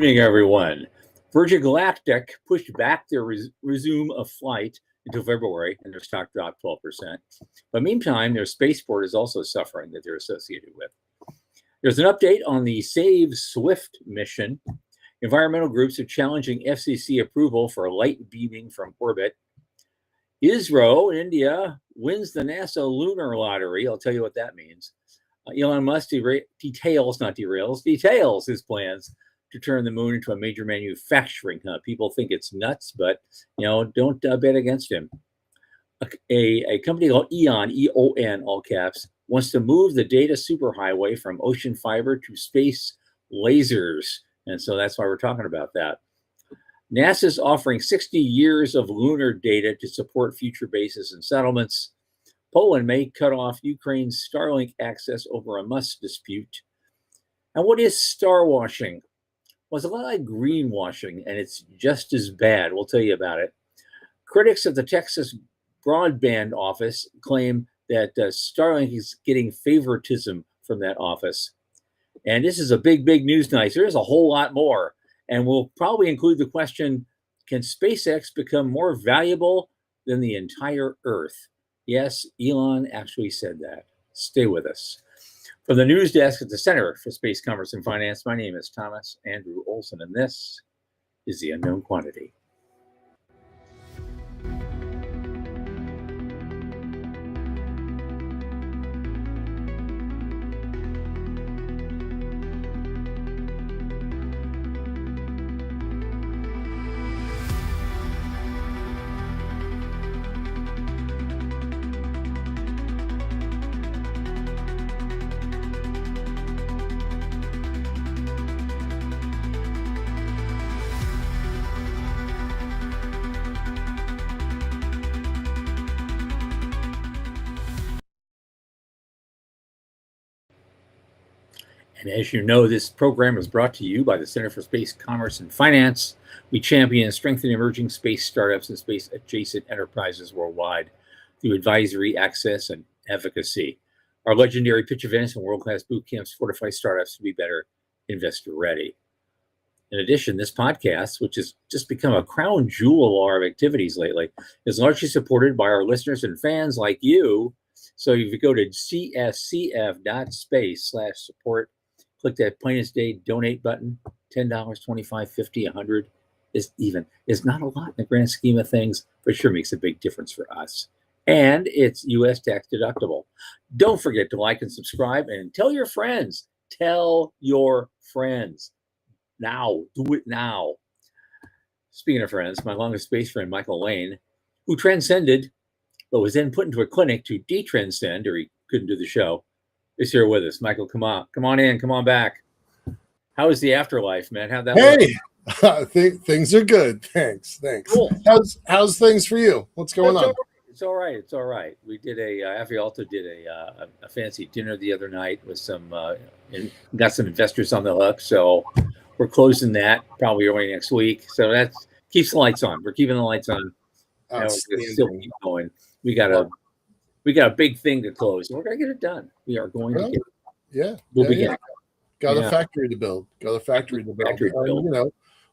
evening, everyone. Virgin Galactic pushed back their resume of flight until February, and their stock dropped 12%. But meantime, their spaceport is also suffering that they're associated with. There's an update on the Save Swift mission. Environmental groups are challenging FCC approval for light beaming from orbit. ISRO in India wins the NASA lunar lottery. I'll tell you what that means. Elon Musk details his plans to turn the moon into a major manufacturing hub. People think it's nuts, but don't bet against him. A company called EON, E-O-N, all caps, wants to move the data superhighway from ocean fiber to space lasers. And so that's why we're talking about that. NASA's offering 60 years of lunar data to support future bases and settlements. Poland may cut off Ukraine's Starlink access over a Musk dispute. And what is star washing? Well, it's a lot like greenwashing, and it's just as bad. We'll tell you about it. Critics of the Texas Broadband Office claim that Starlink is getting favoritism from that office. And this is a big news night. There's a whole lot more. And we'll probably include the question, can SpaceX become more valuable than the entire Earth? Yes, Elon actually said that. Stay with us. From the news desk at the Center for Space Commerce and Finance, my name is Thomas Andrew Olson, and this is The Unknown Quantity. And as you know, this program is brought to you by the Center for Space Commerce and Finance. We champion and strengthen emerging space startups and space-adjacent enterprises worldwide through advisory, access, and advocacy. Our legendary pitch events and world-class boot camps fortify startups to be better investor-ready. In addition, this podcast, which has just become a crown jewel of our activities lately, is largely supported by our listeners and fans like you. So if you go to cscf.space/support, click that plain as day donate button. $10, $25, $50, $100 is not a lot in the grand scheme of things, but sure makes a big difference for us. And it's U.S. tax deductible. Don't forget to like and subscribe and tell your friends. Tell your friends. Now, do it now. Speaking of friends, my longest space friend, Michael Lane, who transcended, but was then put into a clinic to detranscend, or he couldn't do the show, is here with us. Michael, come on in, come on back. How is the afterlife, man? How'd that work? Things are good. Thanks. Cool. How's things for you? What's going on? It's all right. We did Afialto did a fancy dinner the other night with some, and got some investors on the hook. So we're closing that probably early next week. So that keeps the lights on. We're keeping the lights on. We're still keep going. We got a big thing to close. We're going to get it done. We are going to get it. Yeah. We'll begin. Got a factory to build.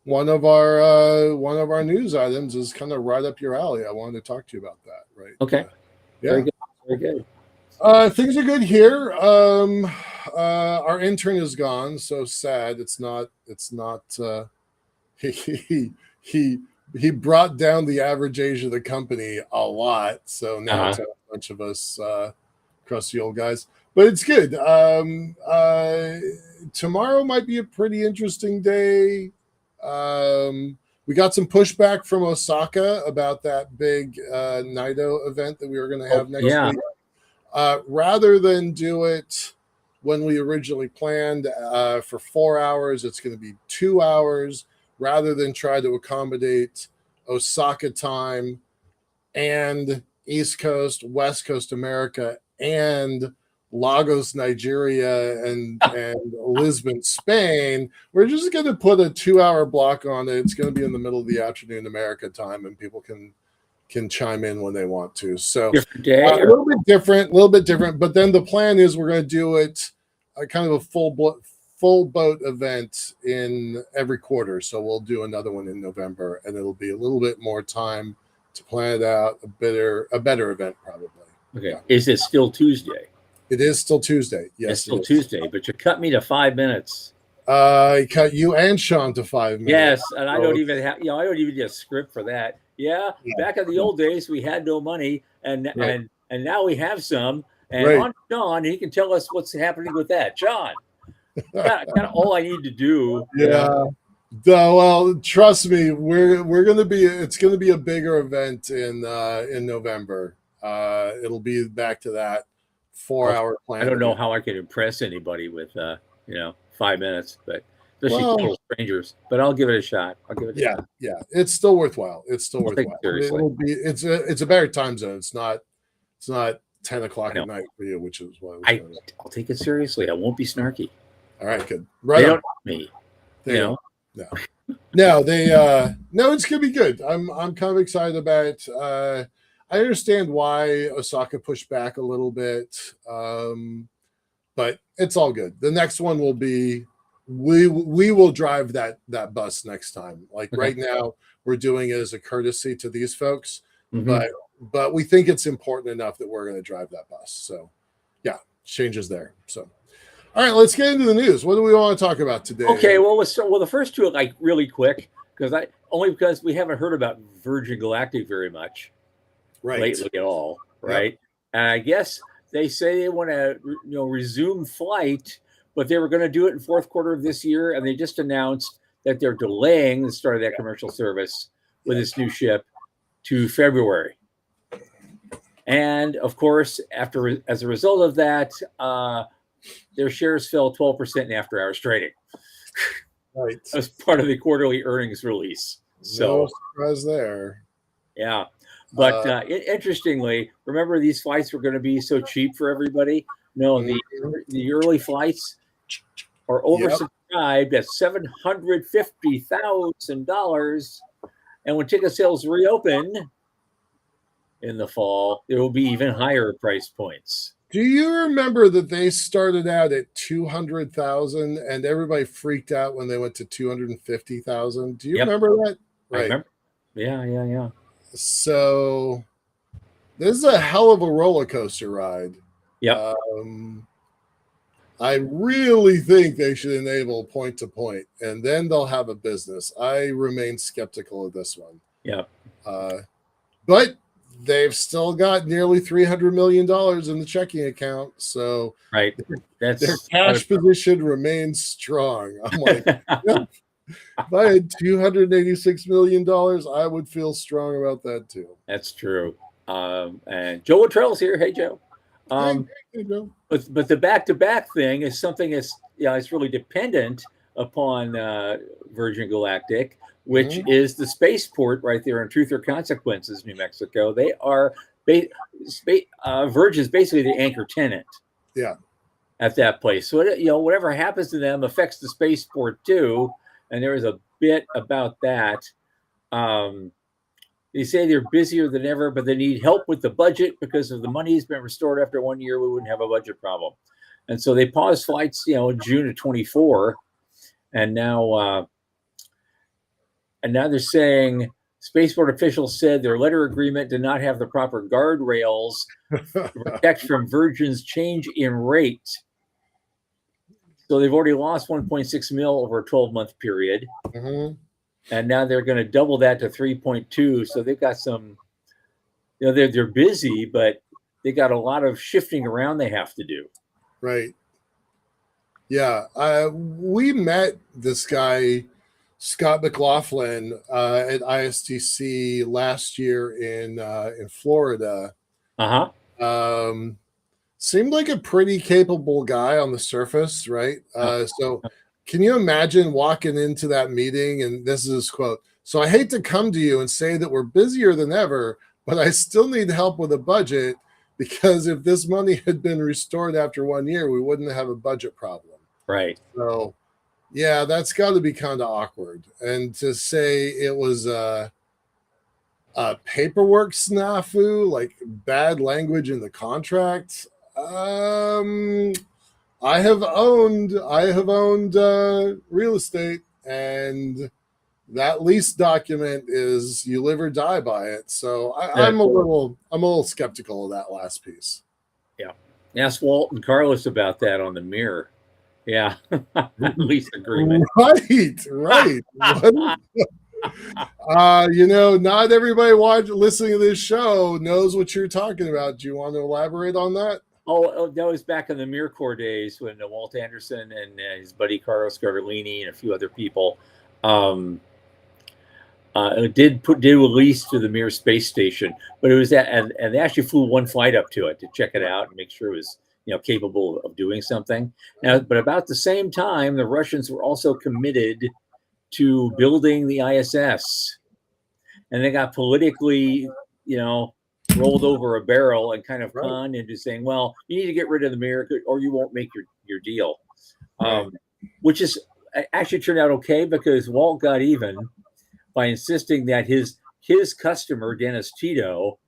One of our news items is kind of right up your alley. I wanted to talk to you about that. Right. Okay. Very good. Things are good here. Our intern is gone. So sad. It's not. He brought down the average age of the company a lot. So now it's a bunch of us crusty old guys. But it's good. Tomorrow might be a pretty interesting day. We got some pushback from Osaka about that big NIDO event that we were going to have next week. Rather than do it when we originally planned for 4 hours, it's going to be 2 hours. Rather than try to accommodate Osaka time and East Coast, West Coast America, and Lagos, Nigeria, and Lisbon, Spain, we're just going to put a 2 hour block on it. It's going to be in the middle of the afternoon America time, and people can chime in when they want to. So a little bit different. But then the plan is we're going to do it kind of a full boat event in every quarter. So we'll do another one in November, and it'll be a little bit more time to plan it out, a better event probably. Okay. Yeah. Is it still Tuesday? It is still Tuesday. Yes, it's still Tuesday, but you cut me to 5 minutes. I cut you and Sean to 5 minutes. Yes, and I don't even have, I don't even get a script for that. Yeah, back in the old days, we had no money, and now we have some. And on Sean, he can tell us what's happening with that. John, kind of all I need to do. Yeah. Well, trust me, it's gonna be a bigger event in November. It'll be back to that 4-hour plan. I don't know how I could impress anybody with 5 minutes, but especially total strangers. But I'll give it a shot. Yeah. It's still worthwhile. Seriously. It's a better time zone. It's not 10 o'clock at night for you, which is why I'll take it seriously. I won't be snarky. All right, good. Right, they don't me. No, it's gonna be good. I'm kind of excited about it. I understand why Osaka pushed back a little bit, but it's all good. The next one will be we will drive that bus next time. Like right now, we're doing it as a courtesy to these folks, but we think it's important enough that we're going to drive that bus. So, yeah, changes there. So. All right, let's get into the news. What do we want to talk about today? Okay, well, the first two are really quick because we haven't heard about Virgin Galactic very much lately at all, right? Yep. And I guess they say they want to resume flight, but they were going to do it in fourth quarter of this year, and they just announced that they're delaying the start of that commercial service with this new ship to February. And of course, as a result of that, their shares fell 12% in after-hours trading. Right. As part of the quarterly earnings release. So, no surprise there. Yeah. But interestingly, remember these flights were going to be so cheap for everybody? No, the early flights are oversubscribed at $750,000. And when ticket sales reopen in the fall, there will be even higher price points. Do you remember that they started out at 200,000 and everybody freaked out when they went to 250,000? Do you remember that? Right. I remember. Yeah. So this is a hell of a roller coaster ride. Yeah. I really think they should enable point to point, and then they'll have a business. I remain skeptical of this one. Yeah. But they've still got nearly $300 million in the checking account. So their cash position remains strong. I'm like, if I had $286 million, I would feel strong about that too. That's true. And Joe Luttrell's here. Hey, Joe. Hey, Joe. But the back-to-back thing is something that's it's really dependent upon Virgin Galactic, which is the spaceport right there in Truth or Consequences, New Mexico. They are Virgin's basically the anchor tenant. Yeah. At that place, so whatever happens to them affects the spaceport too. And there is a bit about that. They say they're busier than ever, but they need help with the budget because if the money has been restored after 1 year, we wouldn't have a budget problem. And so they paused flights, in June of 24, and now they're saying spaceport officials said their letter agreement did not have the proper guardrails to protect from Virgin's change in rate. So they've already lost 1.6 mil over a 12-month period. And now they're going to double that to 3.2. So they've got some, they're busy, but they got a lot of shifting around they have to do. Right. Yeah. We met this guy, Scott McLaughlin, at ISTC last year in Florida. Seemed like a pretty capable guy on the surface, right? So can you imagine walking into that meeting, and this is his quote, "So I hate to come to you and say that we're busier than ever, but I still need help with a budget because if this money had been restored after 1 year, we wouldn't have a budget problem." Right. So, yeah, that's got to be kind of awkward. And to say it was a paperwork snafu, like bad language in the contract, I have owned real estate, and that lease document is you live or die by it. So I'm a little skeptical of that last piece. Yeah. Ask Walt and Carlos about that on the mirror. Yeah. Lease agreement. Right. Not everybody listening to this show knows what you're talking about. Do you want to elaborate on that? Oh, that was back in the MirCorps days when Walt Anderson and his buddy Carlos Gardellini and a few other people did release to the Mir space station, but it was that, and they actually flew one flight up to it to check it out and make sure it was capable of doing something. Now, but about the same time, the Russians were also committed to building the ISS, and they got politically, rolled over a barrel and kind of conned into saying, well, you need to get rid of the Mir or you won't make your deal, which is actually turned out okay because Walt got even by insisting that his customer, Dennis Tito,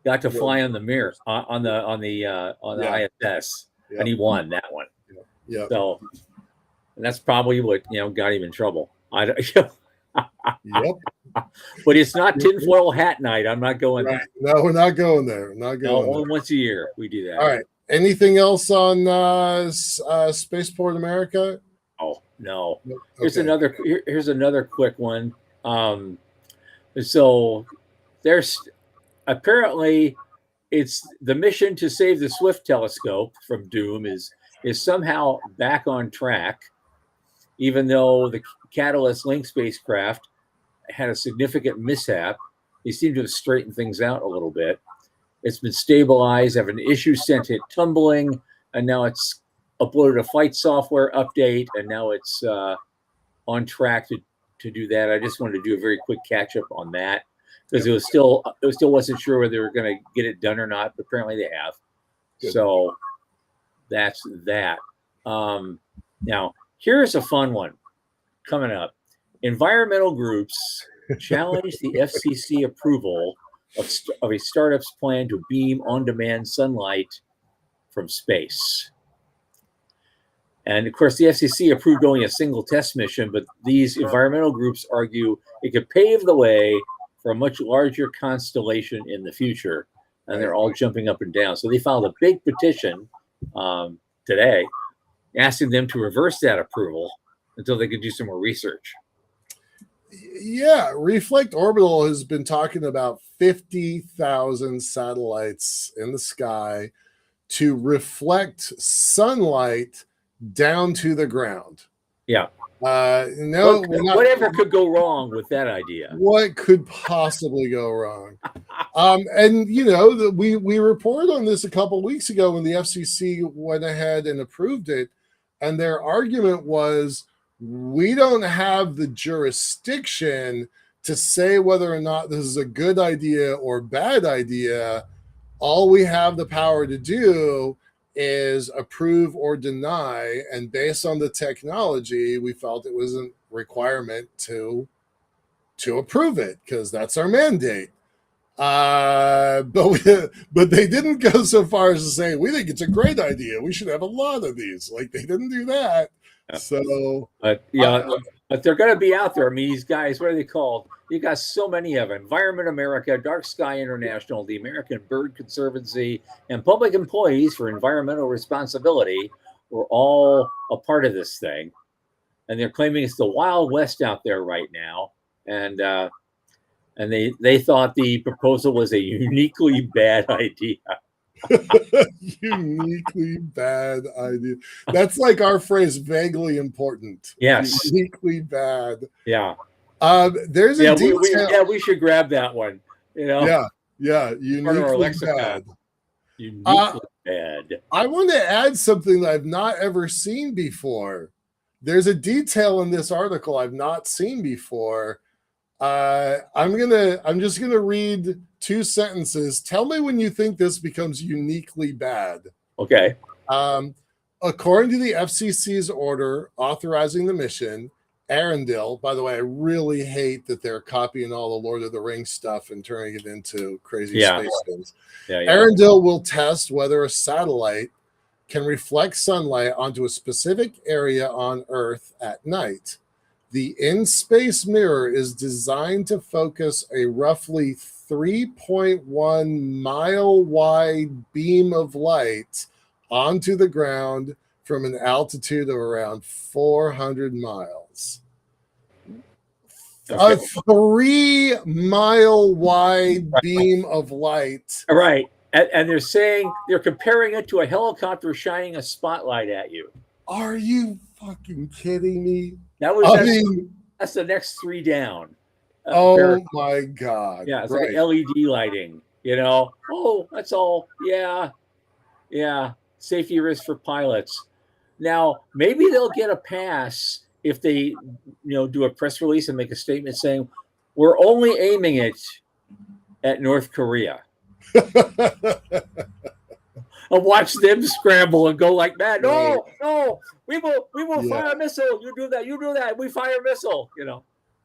got to fly on the Mir on the ISS, and he won that one. Yeah. So, and that's probably what got him in trouble. Yep. But it's not tinfoil hat night. I'm not going there. No, we're not going there. Only once a year we do that. All right. Anything else on Spaceport America? Oh no. Okay. Here's another quick one. So there's apparently it's the mission to save the Swift telescope from doom is somehow back on track, even though the Catalyst Link spacecraft had a significant mishap. They seem to have straightened things out a little bit. It's been stabilized, have an issue sent it tumbling, and now it's uploaded a flight software update, and now it's on track to do that. I just wanted to do a very quick catch up on that because it still wasn't sure whether they were going to get it done or not, but apparently they have. Good. So that's that. Now here's a fun one coming up. Environmental groups challenge the FCC approval of a startup's plan to beam on-demand sunlight from space. And of course, the FCC approved only a single test mission, but these environmental groups argue it could pave the way for a much larger constellation in the future. And they're all jumping up and down. So they filed a big petition today asking them to reverse that approval until they could do some more research. Yeah, Reflect Orbital has been talking about 50,000 satellites in the sky to reflect sunlight down to the ground. Yeah. Whatever could go wrong with that idea? What could possibly go wrong? And we reported on this a couple of weeks ago when the FCC went ahead and approved it, and their argument was, we don't have the jurisdiction to say whether or not this is a good idea or bad idea. All we have the power to do is approve or deny. And based on the technology, we felt it was a requirement to approve it because that's our mandate. But they didn't go so far as to say, we think it's a great idea. We should have a lot of these. Like, they didn't do that. So, but they're going to be out there. I mean, these guys, what are they called? You got so many of them. Environment America, Dark Sky International, the American Bird Conservancy, and Public Employees for Environmental Responsibility were all a part of this thing. And they're claiming it's the Wild West out there right now. And they thought the proposal was a uniquely bad idea. Uniquely bad idea. That's like our phrase, vaguely important. Yes. Uniquely bad. Yeah. There's a detail. We should grab that one. Yeah. Uniquely bad. Uniquely bad. I want to add something that I've not ever seen before. There's a detail in this article I've not seen before. I'm just gonna read 2 sentences. Tell me when you think this becomes uniquely bad. Okay. According to the FCC's order authorizing the mission, Arendelle, by the way, I really hate that they're copying all the Lord of the Rings stuff and turning it into crazy space things. Yeah. Arendelle will test whether a satellite can reflect sunlight onto a specific area on Earth at night. The in-space mirror is designed to focus a roughly 3.1 mile wide beam of light onto the ground from an altitude of around 400 miles. Okay. A 3-mile wide beam of light. Right. And they're saying they're comparing it to a helicopter shining a spotlight at you. Are you fucking kidding me? That's the next 3 down. Oh my God. Yeah, it's like LED lighting, Oh, that's all. Yeah. Safety risk for pilots. Now, maybe they'll get a pass if they, do a press release and make a statement saying, we're only aiming it at North Korea. And watch them scramble and go like that. No, we will fire a missile. You do that. We fire a missile.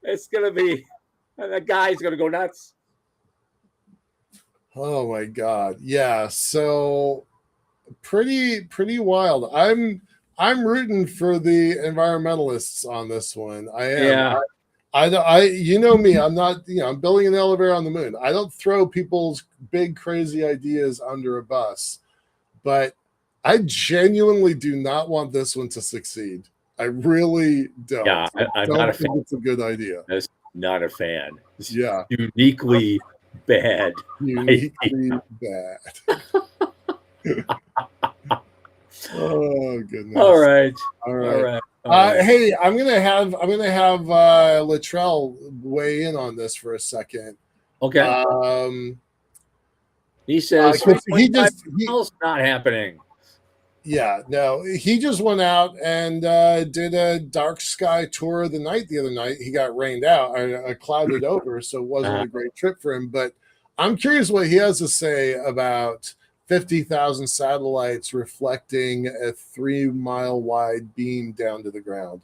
It's gonna be, and that guy's gonna go nuts. Oh my God. Yeah. So pretty wild. I'm rooting for the environmentalists on this one. I am. Yeah. I you know me, I'm not, I'm building an elevator on the moon. I don't throw people's big crazy ideas under a bus, but I genuinely do not want this one to succeed. I really don't. Yeah, I'm not a fan. It's a good idea. I'm not a fan. It's uniquely bad. Uniquely bad. Oh goodness. All right. Hey, I'm gonna have Luttrell weigh in on this for a second. Okay. He says he's not happening. Yeah, no, he just went out and did a dark sky tour of the night the other night. He got rained out, clouded over, so it wasn't a great trip for him. But I'm curious what he has to say about 50,000 satellites reflecting a 3-mile wide beam down to the ground.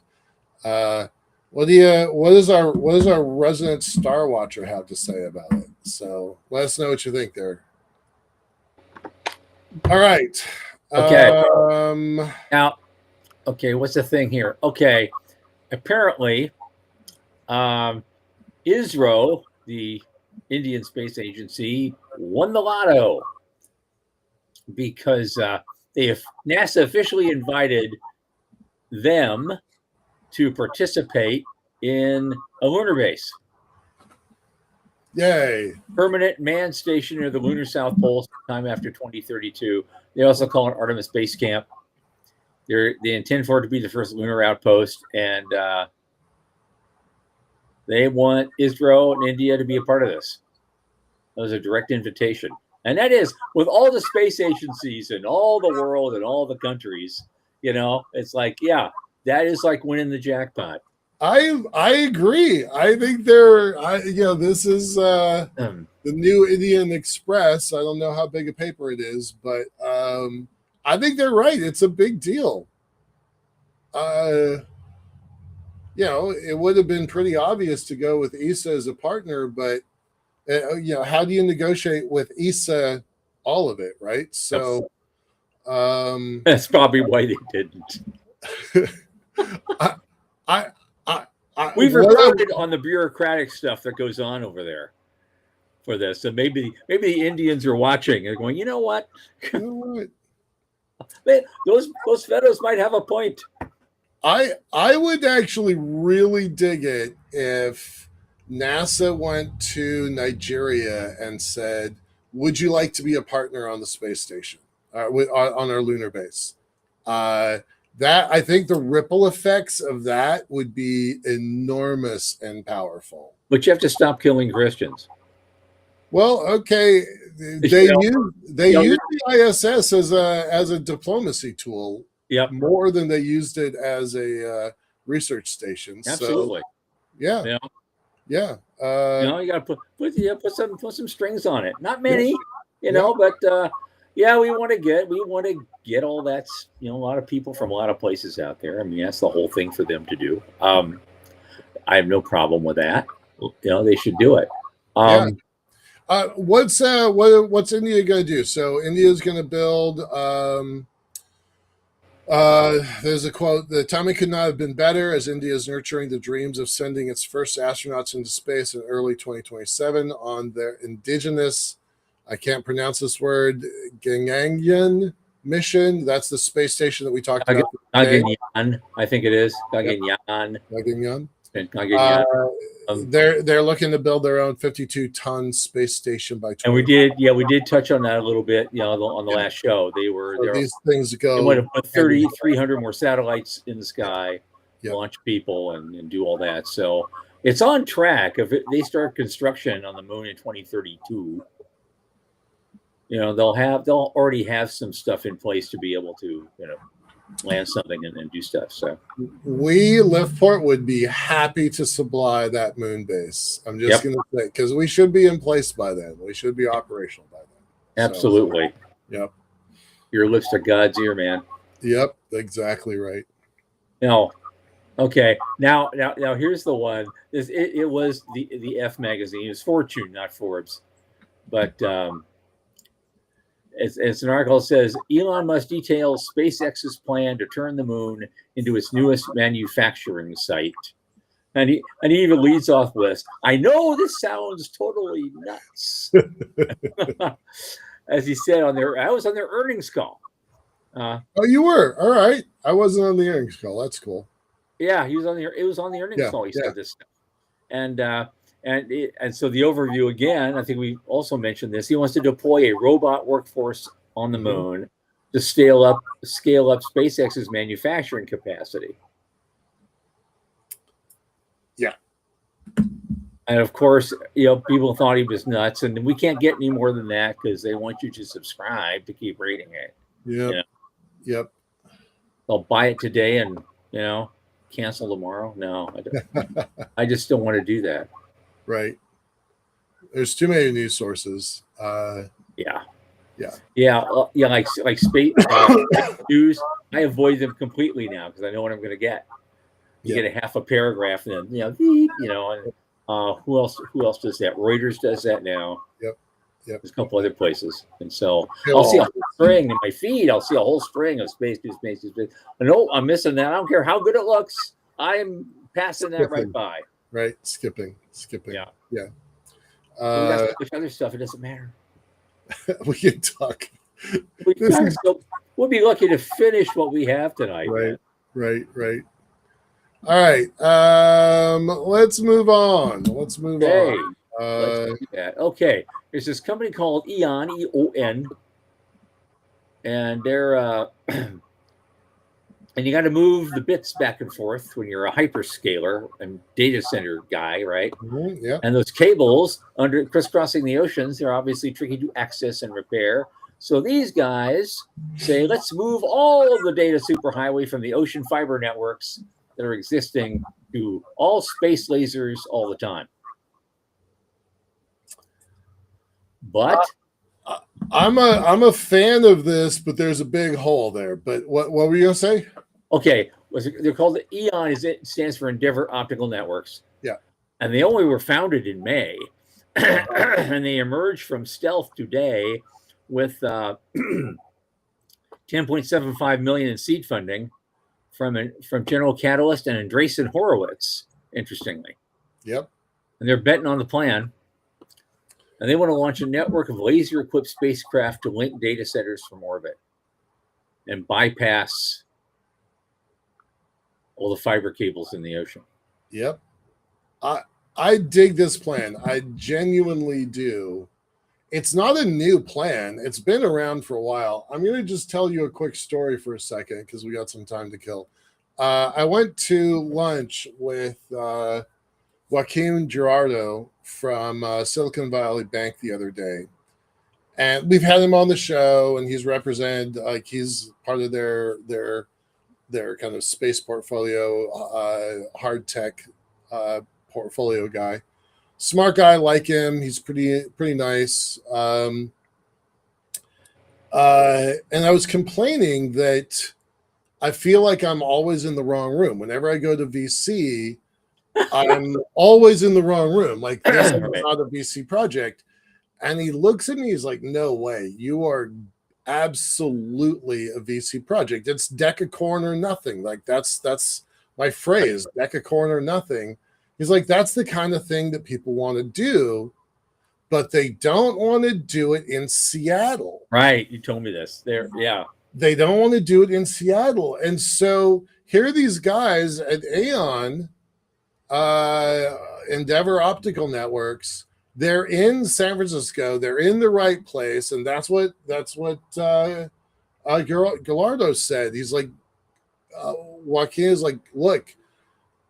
What does our resident Star Watcher have to say about it? So let us know what you think there. All right. Okay. Now, what's the thing here? Okay. Apparently, ISRO, the Indian Space Agency, won the lotto because NASA officially invited them to participate in a lunar base. Yay. Permanent manned station near the lunar South Pole sometime after 2032. They also call it Artemis Base Camp. They intend for it to be the first lunar outpost, and they want ISRO and India to be a part of this. That was a direct invitation. And that is, with all the space agencies in all the world and all the countries, it's like, that is like winning the jackpot. I agree. I think this is the new Indian Express. I don't know how big a paper it is, but I think they're right. It's a big deal. It would have been pretty obvious to go with ESA as a partner, but how do you negotiate with ESA all of it, right? So that's probably why they didn't. We've reported on the bureaucratic stuff that goes on over there for this, and maybe the Indians are watching and going, you know what? Those fellows might have a point. I would actually really dig it if NASA went to Nigeria and said, would you like to be a partner on the space station, on our lunar base? That, I think the ripple effects of that would be enormous and powerful. But you have to stop killing Christians. Well, okay, they use the ISS as a diplomacy tool. Yep. More than they used it as a research station. Absolutely. So, yeah. You got to put some strings on it. Not many, but we want to get all that. A lot of people from a lot of places out there. I mean, that's the whole thing for them to do. I have no problem with that. They should do it. What's India going to do? So India's going to build There's a quote: "The timing could not have been better, as India is nurturing the dreams of sending its first astronauts into space in early 2027 on their indigenous, I can't pronounce this word, Gaganyaan mission." That's the space station that we talked about today. Gaganyaan, I think it is. Gaganyaan. Gaganyaan. Gaganyaan. They're looking to build their own 52-ton space station by 20. And we did touch on that a little bit, on the last show. These things go. They want to put 300 more satellites in the sky, launch people, and do all that. So it's on track. If they start construction on the moon in 2032, they'll already have some stuff in place to be able to, land something and do stuff. So we, Liftport, would be happy to supply that moon base. I'm just going to say, because we should be in place by then. We should be operational by then. Absolutely. So, yep. Your lips to God's ear, man. Yep, exactly right. No. Okay. Now here's the one. It was the F magazine. It was Fortune, not Forbes. But it's an article that says Elon Musk details SpaceX's plan to turn the moon into its newest manufacturing site. And he even leads off with, "I know this sounds totally nuts." As he said I was on their earnings call. Oh, you were? All right. I wasn't on the earnings call. That's cool. Yeah, it was on the earnings call. He said this stuff. And so the overview again, I think we also mentioned this. He wants to deploy a robot workforce on the moon to scale up SpaceX's manufacturing capacity. Yeah. And of course, people thought he was nuts, and we can't get any more than that because they want you to subscribe to keep reading it. Yeah. Yep. They'll buy it today and cancel tomorrow. No, I don't. I just don't want to do that. Right. There's too many news sources. Yeah. Like space news. I avoid them completely now because I know what I'm going to get. You get a half a paragraph, and then and who else does that? Reuters does that now. Yep. There's a couple other places, and so I'll see a whole string in my feed. I'll see a whole string of space news. No, I'm missing that. I don't care how good it looks. I'm passing that right by. Right, skipping. Yeah. We got so much other stuff. It doesn't matter. We can talk. We'll be lucky to finish what we have tonight. Right. All right. Let's move on. Let's do that. Okay. There's this company called Eon, E-O-N, and they're and you got to move the bits back and forth when you're a hyperscaler and data center guy, right? Mm-hmm, yeah. And those cables crisscrossing the oceans, they're obviously tricky to access and repair. So these guys say, let's move all of the data superhighway from the ocean fiber networks that are existing to all space lasers all the time. But I'm a fan of this, but there's a big hole there. But what were you gonna say? Okay, they're called EON. It stands for Endeavor Optical Networks. Yeah, and they only were founded in May, and they emerged from stealth today with 10.75 million in seed funding from General Catalyst and Andreessen Horowitz. Interestingly, yep, and they're betting on the plan. And they want to launch a network of laser-equipped spacecraft to link data centers from orbit and bypass all the fiber cables in the ocean. Yep. I dig this plan. I genuinely do. It's not a new plan. It's been around for a while. I'm going to just tell you a quick story for a second because we got some time to kill. I went to lunch with Joaquin Gerardo from Silicon Valley Bank the other day, and we've had him on the show, and he's he's part of their kind of space portfolio, hard tech portfolio guy. Smart guy, like him. He's pretty nice. And I was complaining that I feel like I'm always in the wrong room whenever I go to VC. I'm always in the wrong room. Like, this is not a VC project. And he looks at me, he's like, no way. You are absolutely a VC project. It's decacorn or nothing. Like that's my phrase, decacorn or nothing. He's like, that's the kind of thing that people want to do, but they don't want to do it in Seattle. Right. You told me this. There, yeah. They don't want to do it in Seattle. And so here are these guys at Aon, Endeavor Optical Networks. They're in San Francisco. They're in the right place, and that's what Gallardo said. He's like, Joaquin is like, look,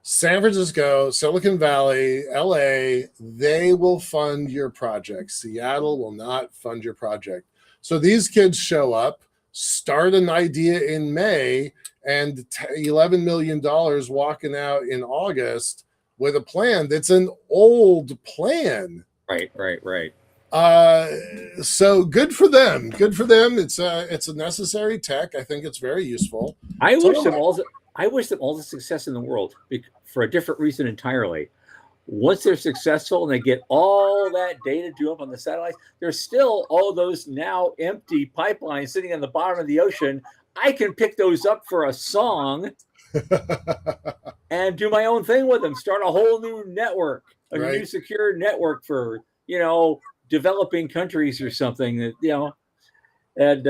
San Francisco, Silicon Valley, LA, they will fund your project. Seattle will not fund your project. So these kids show up, start an idea in May, and $11 million walking out in August with a plan that's an old plan. Right. So good for them. Good for them. It's a necessary tech. I think it's very useful. I wish them all the success in the world for a different reason entirely. Once they're successful and they get all that data due up on the satellites, there's still all those now empty pipelines sitting on the bottom of the ocean. I can pick those up for a song and do my own thing with them. Start a whole new network, new secure network for, developing countries or something that, and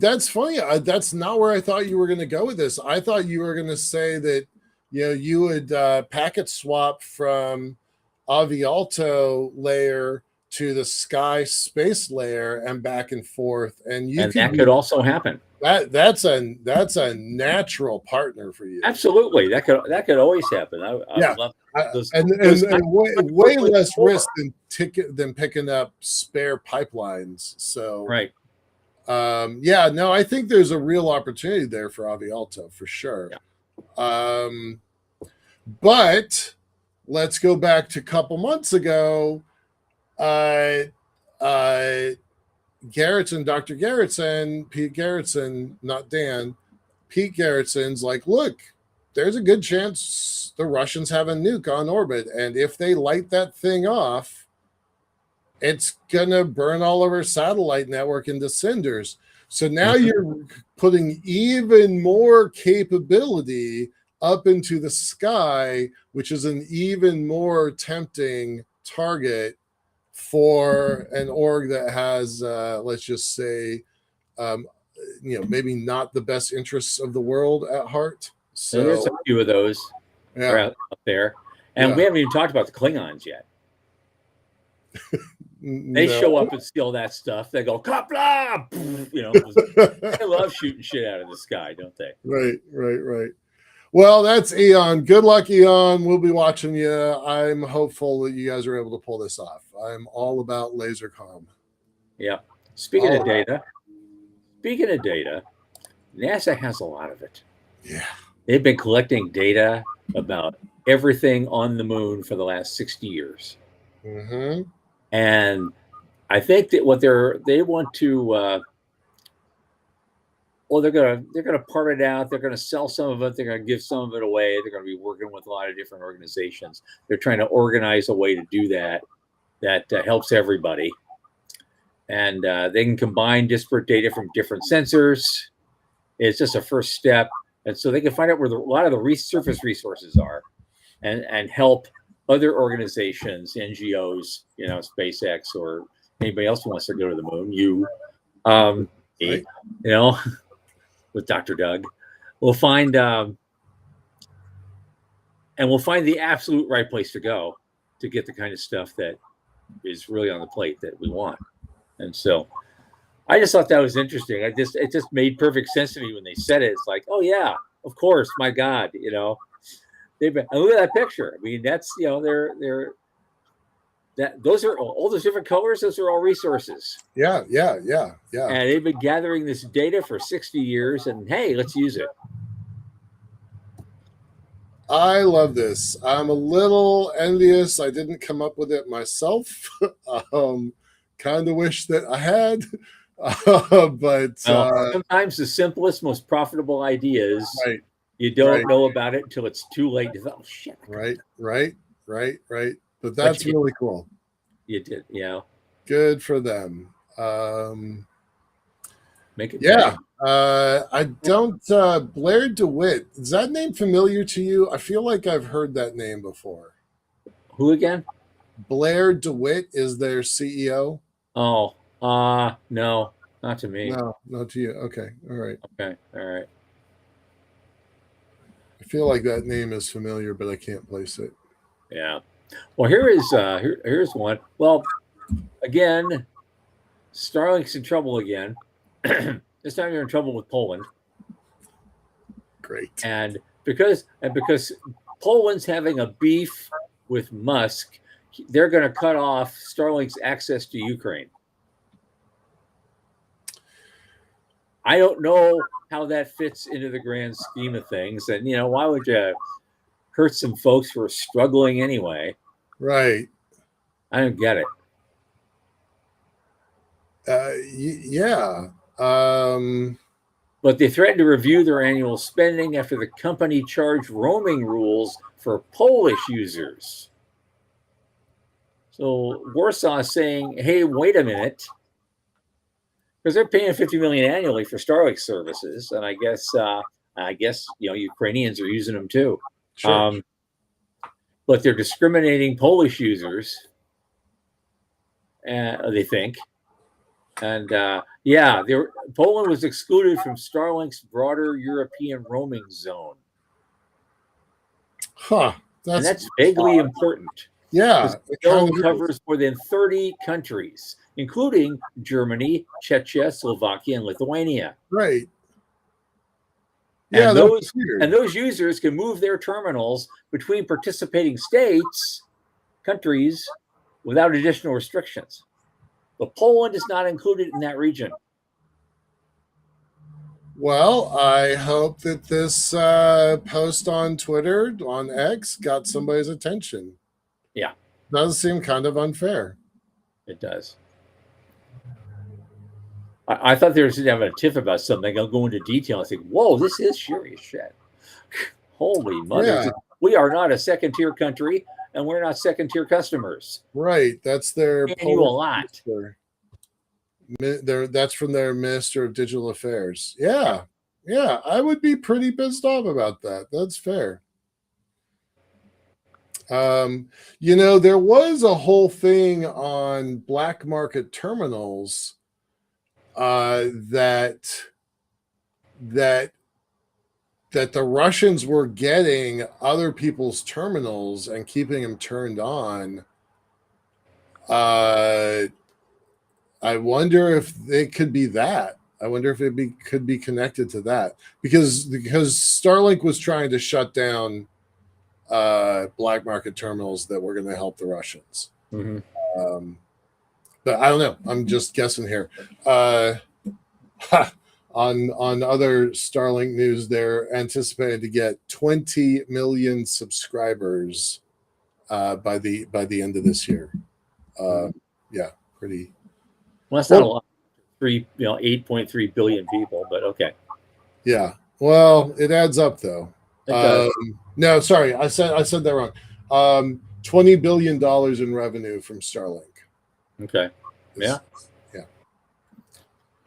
that's funny. That's not where I thought you were going to go with this. I thought you were going to say that, you would packet swap from Avialto layer to the Sky space layer and back and forth. And that could also happen. That's a natural partner for you. Absolutely. That could always happen. I love those, and way less risk than picking up spare pipelines. So right. I think there's a real opportunity there for Avialto for sure. Yeah. But let's go back to a couple months ago. Dr. Gerritsen, Pete Gerritsen, not Dan, Pete Gerritsen's like, look, there's a good chance the Russians have a nuke on orbit. And if they light that thing off, it's going to burn all of our satellite network into cinders. So now you're putting even more capability up into the sky, which is an even more tempting target for an org that has, let's just say, maybe not the best interests of the world at heart. So there's a few of those up there. And we haven't even talked about the Klingons yet. They show up and steal that stuff. They go, Kapla! They love shooting shit out of the sky, don't they? Right. Well, that's Eon. Good luck, Eon. We'll be watching you. I'm hopeful that you guys are able to pull this off. I'm all about laser comm. Yeah. Speaking of data, NASA has a lot of it. Yeah. They've been collecting data about everything on the moon for the last 60 years. Mm-hmm. And I think that what they want to they're gonna part it out. They're gonna sell some of it. They're gonna give some of it away. They're gonna be working with a lot of different organizations. They're trying to organize a way to do that helps everybody. And they can combine disparate data from different sensors. It's just a first step, and so they can find out where a lot of the surface resources are, and help other organizations, NGOs, SpaceX or anybody else who wants to go to the moon. With Dr. Doug, we'll find the absolute right place to go to get the kind of stuff that is really on the plate that we want. And so I just thought that was interesting. It just made perfect sense to me when they said it. It's like, oh yeah, of course, my God, they've been, and look at that picture. I mean, that's those are all those different colors. Those are all resources. Yeah. And they've been gathering this data for 60 years, and hey, let's use it. I love this. I'm a little envious. I didn't come up with it myself. Kind of wish that I had. But sometimes the simplest, most profitable ideas, you don't know about it until it's too late. Oh shit! Right. But that's really cool. You did, Good for them. Make it Yeah. I don't. Blair DeWitt. Is that name familiar to you? I feel like I've heard that name before. Who again? Blair DeWitt is their CEO. Oh, no, not to me. No, not to you. Okay, all right. Okay, all right. I feel like that name is familiar, but I can't place it. Yeah. Well, here's one. Well, again, Starlink's in trouble again. This time you're in trouble with Poland. Great. And because Poland's having a beef with Musk, they're going to cut off Starlink's access to Ukraine. I don't know how that fits into the grand scheme of things. And, why would you hurt some folks who are struggling anyway? Right. I don't get it. Yeah. But they threatened to review their annual spending after the company charged roaming rules for Polish users. So Warsaw is saying, hey, wait a minute. Because they're paying $50 million annually for Starlink services. And I guess Ukrainians are using them too. Sure. But they're discriminating Polish users, they think. And Poland was excluded from Starlink's broader European roaming zone. Huh. That's vaguely important. Yeah. The zone covers more than 30 countries, including Germany, Czechia, Slovakia, and Lithuania. Right. Yeah, and those users can move their terminals between participating countries, without additional restrictions. But Poland is not included in that region. Well, I hope that this post on Twitter, on X, got somebody's attention. Yeah. Does seem kind of unfair. It does. I thought they were having a tiff about something. I'll go into detail and think, whoa, this is serious shit. Holy mother. Yeah. We are not a second-tier country, and we're not second-tier customers. Right. That's their a lot. That's from their Minister of Digital Affairs. Yeah. Yeah. I would be pretty pissed off about that. That's fair. There was a whole thing on black market terminals that the Russians were getting other people's terminals and keeping them turned on. I wonder if it could be that. I wonder if it could be connected to that because Starlink was trying to shut down black market terminals that were going to help the Russians. Mm-hmm. But I don't know. I'm just guessing here. On other Starlink news, they're anticipated to get 20 million subscribers by the end of this year. Yeah, pretty. Well, that's not a lot. 8.3 billion people, but okay. Yeah. Well, it adds up though. It does. No, sorry, I said that wrong. $20 billion in revenue from Starlink. Okay. Yeah. Yeah.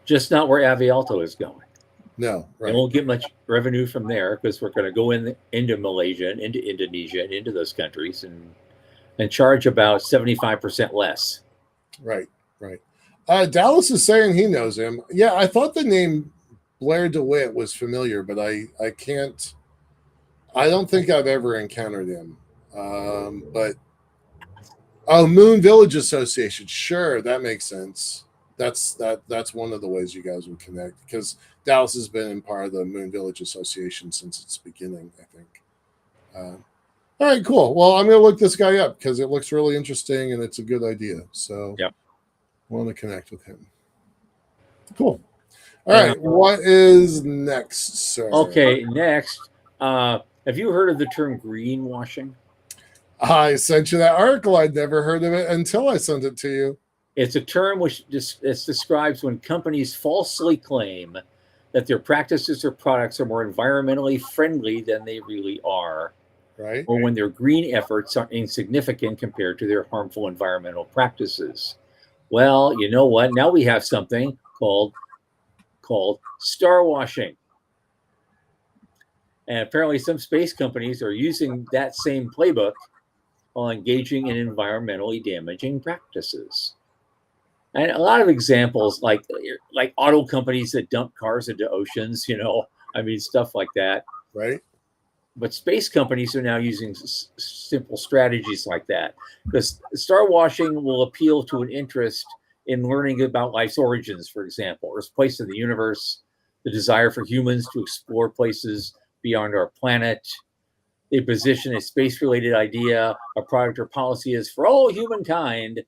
Just not where Avialto is going. No, right. And won't get much revenue from there because we're going to go into Malaysia and into Indonesia and into those countries and charge about 75% less. Right. Dallas is saying he knows him. Yeah, I thought the name Blair DeWitt was familiar, but I don't think I've ever encountered him. But Moon Village Association. Sure, that makes sense. That's one of the ways you guys would connect because Dallas has been in part of the Moon Village Association since its beginning, I think. All right, cool. Well, I'm going to look this guy up because it looks really interesting and it's a good idea. So yep. I want to connect with him. Cool. All right, what is next, sir? Okay, next. Have you heard of the term greenwashing? I sent you that article. I'd never heard of it until I sent it to you. It's a term which describes when companies falsely claim that their practices or products are more environmentally friendly than they really are. Right. Or when their green efforts are insignificant compared to their harmful environmental practices. Well, you know what? Now we have something called star washing. And apparently some space companies are using that same playbook while engaging in environmentally damaging practices. And a lot of examples like auto companies that dump cars into oceans, I mean, stuff like that. Right. But space companies are now using simple strategies like that, because star washing will appeal to an interest in learning about life's origins, for example, or its place in the universe, the desire for humans to explore places beyond our planet. They position a space-related idea, a product, or policy as for all humankind,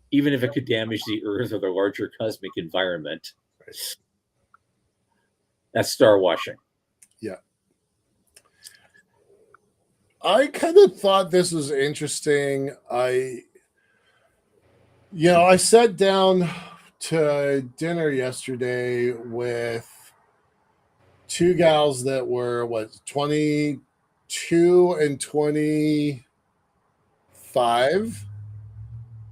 even if it could damage the Earth or the larger cosmic environment. Right. That's star washing. Yeah. I kind of thought this was interesting. I sat down to dinner yesterday with two gals that were 22 and 25,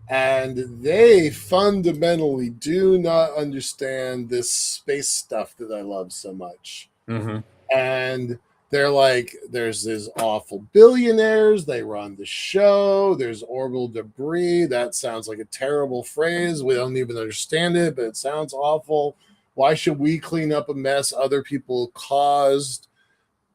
and they fundamentally do not understand this space stuff that I love so much. Mm-hmm. And they're like, there's these awful billionaires, they run the show, there's orbital debris. That sounds like a terrible phrase. We don't even understand it, but it sounds awful. Why should we clean up a mess other people caused?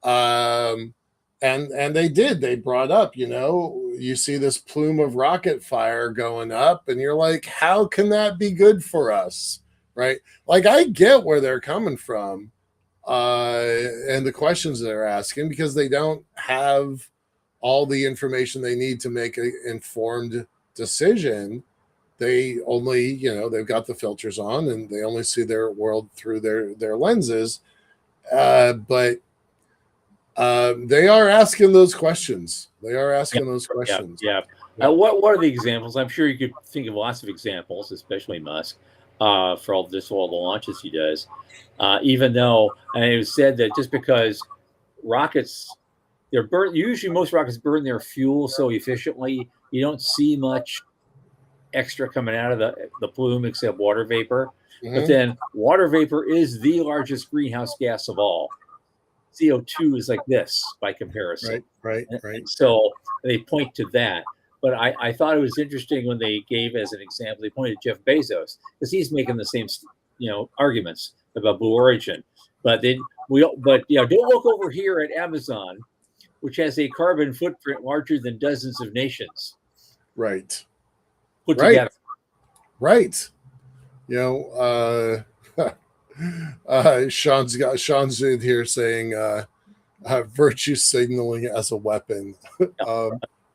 And they did. They brought up, you see this plume of rocket fire going up, and you're like, how can that be good for us? Right? Like, I get where they're coming from. And the questions they're asking, because they don't have all the information they need to make an informed decision. They only, they've got the filters on and they only see their world through their lenses. But they are asking those questions. Yeah. What are the examples? I'm sure you could think of lots of examples, especially Musk, for all the launches he does. Even though, and it was said that just because rockets, they're burnt, usually most rockets burn their fuel so efficiently, you don't see much extra coming out of the plume except water vapor. Mm-hmm. But then water vapor is the largest greenhouse gas of all. CO2 is like this by comparison. Right. And so they point to that. But I thought it was interesting when they gave as an example, they pointed to Jeff Bezos, because he's making the same arguments about Blue Origin. But don't look over here at Amazon, which has a carbon footprint larger than dozens of nations. Right. Put together. Right. Sean's in here saying virtue signaling as a weapon.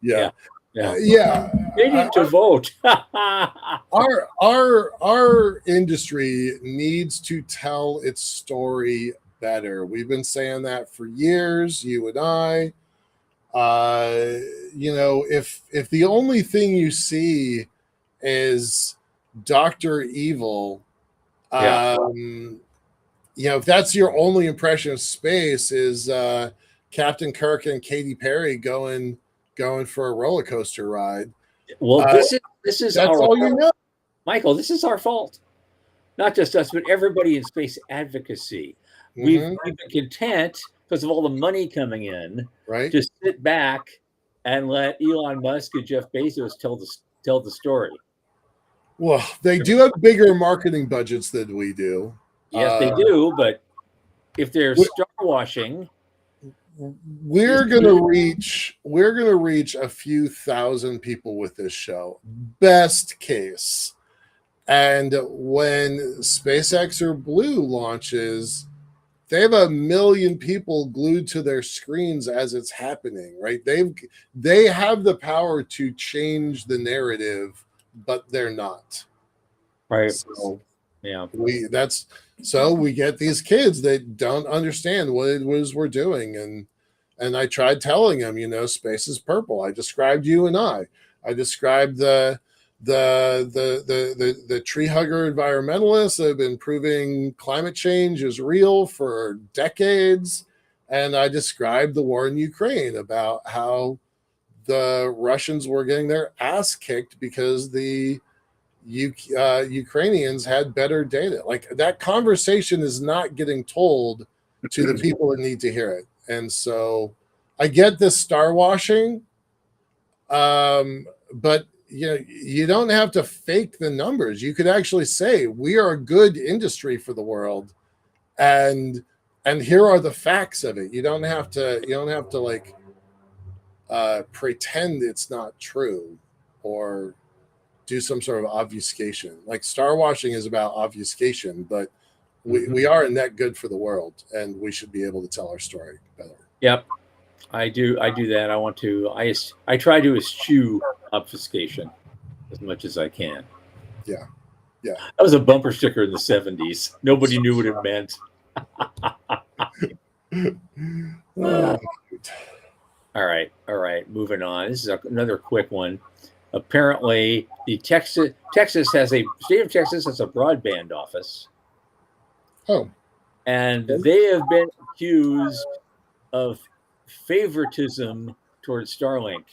Yeah. They need to vote. Our industry needs to tell its story better. We've been saying that for years, you and I. If the only thing you see is Dr. Evil, if that's your only impression of space, is Captain Kirk and Katy Perry going for a roller coaster ride. Well, this is that's all you know, Michael. This is our fault, not just us, but everybody in space advocacy. Mm-hmm. We've been content because of all the money coming in, right? To sit back and let Elon Musk and Jeff Bezos tell the story. Well, they do have bigger marketing budgets than we do. Yes, they do. But if they're star washing, we're gonna reach a few thousand people with this show, best case. And when SpaceX or Blue launches, they have 1 million people glued to their screens as it's happening, right? They have the power to change the narrative, but they're not. Right. So we get these kids that don't understand what it was we're doing. And I tried telling them, space is purple. I described you and I described the tree hugger environmentalists that have been proving climate change is real for decades. And I described the war in Ukraine, about how the Russians were getting their ass kicked because the Ukrainians had better data. Like, that conversation is not getting told to the people that need to hear it. And so I get this star washing, but you don't have to fake the numbers. You could actually say we are a good industry for the world, and here are the facts of it. You don't have to like pretend it's not true or do some sort of obfuscation. Like, star washing is about obfuscation, but we are a net good for the world, and we should be able to tell our story better. Yep, I do that. I try to eschew obfuscation as much as I can. Yeah. That was a bumper sticker in the 70s. Nobody knew what it meant. All right. Moving on. This is another quick one. Apparently, the state of Texas has a broadband office. Oh. And they have been accused of favoritism towards Starlink.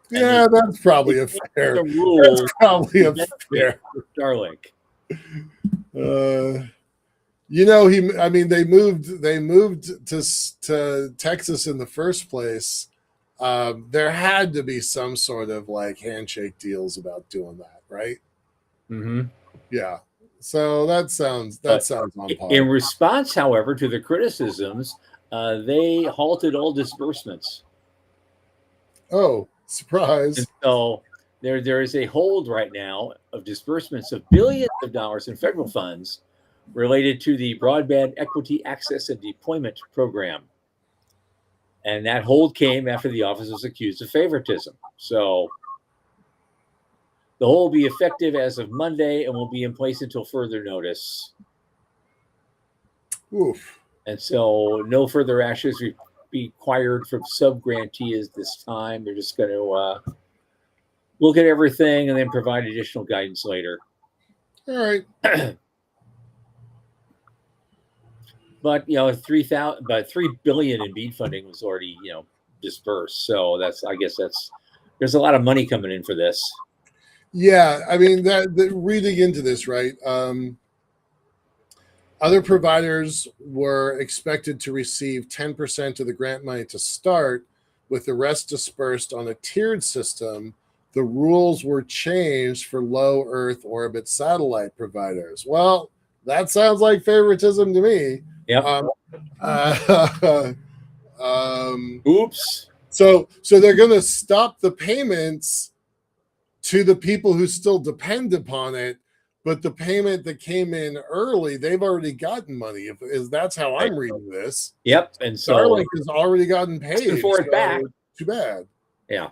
Yeah, that's probably a fair. That's probably a fair Starlink. They moved to Texas in the first place. There had to be some sort of like handshake deals about doing that, right? Mm-hmm. Yeah. So that sounds on par. In response, however, to the criticisms, they halted all disbursements. Oh, surprise! And so there is a hold right now of disbursements of billions of dollars in federal funds related to the Broadband Equity Access and Deployment Program. And that hold came after the office was accused of favoritism. So the hold will be effective as of Monday and will be in place until further notice. Oof. And so no further actions required from sub-grantees this time. They're just going to look at everything and then provide additional guidance later. All right. But $3 billion in BEAD funding was already dispersed. So there's a lot of money coming in for this. Yeah, I mean reading into this, right? Other providers were expected to receive 10% of the grant money to start, with the rest dispersed on a tiered system. The rules were changed for low Earth orbit satellite providers. Well, that sounds like favoritism to me. Yep. Oops. So they're going to stop the payments to the people who still depend upon it, but the payment that came in early, they've already gotten money. If that's how I'm reading this. Yep. And so Starlink has already gotten paid for it back. Too bad. Yeah.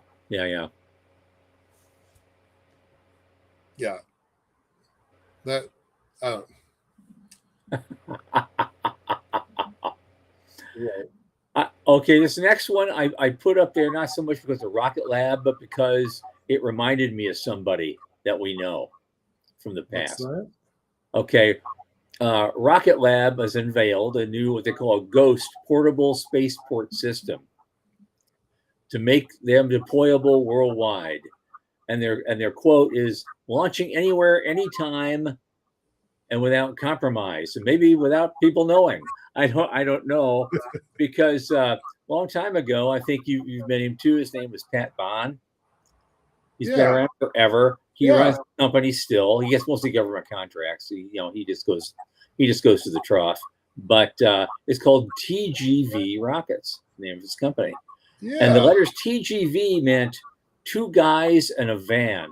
That. Okay, this next one I put up there not so much because of Rocket Lab, but because it reminded me of somebody that we know from the past. Okay, Rocket Lab has unveiled a new, what they call a GHOST portable spaceport system to make them deployable worldwide. And their quote is, launching anywhere, anytime, and without compromise, and maybe without people knowing. I don't know, because a long time ago, I think you've met him too. His name was Pat Bond. He's been around forever. He runs the company still. He gets mostly government contracts. He just goes to the trough. But it's called TGV Rockets, the name of his company. Yeah. And the letters TGV meant two guys and a van.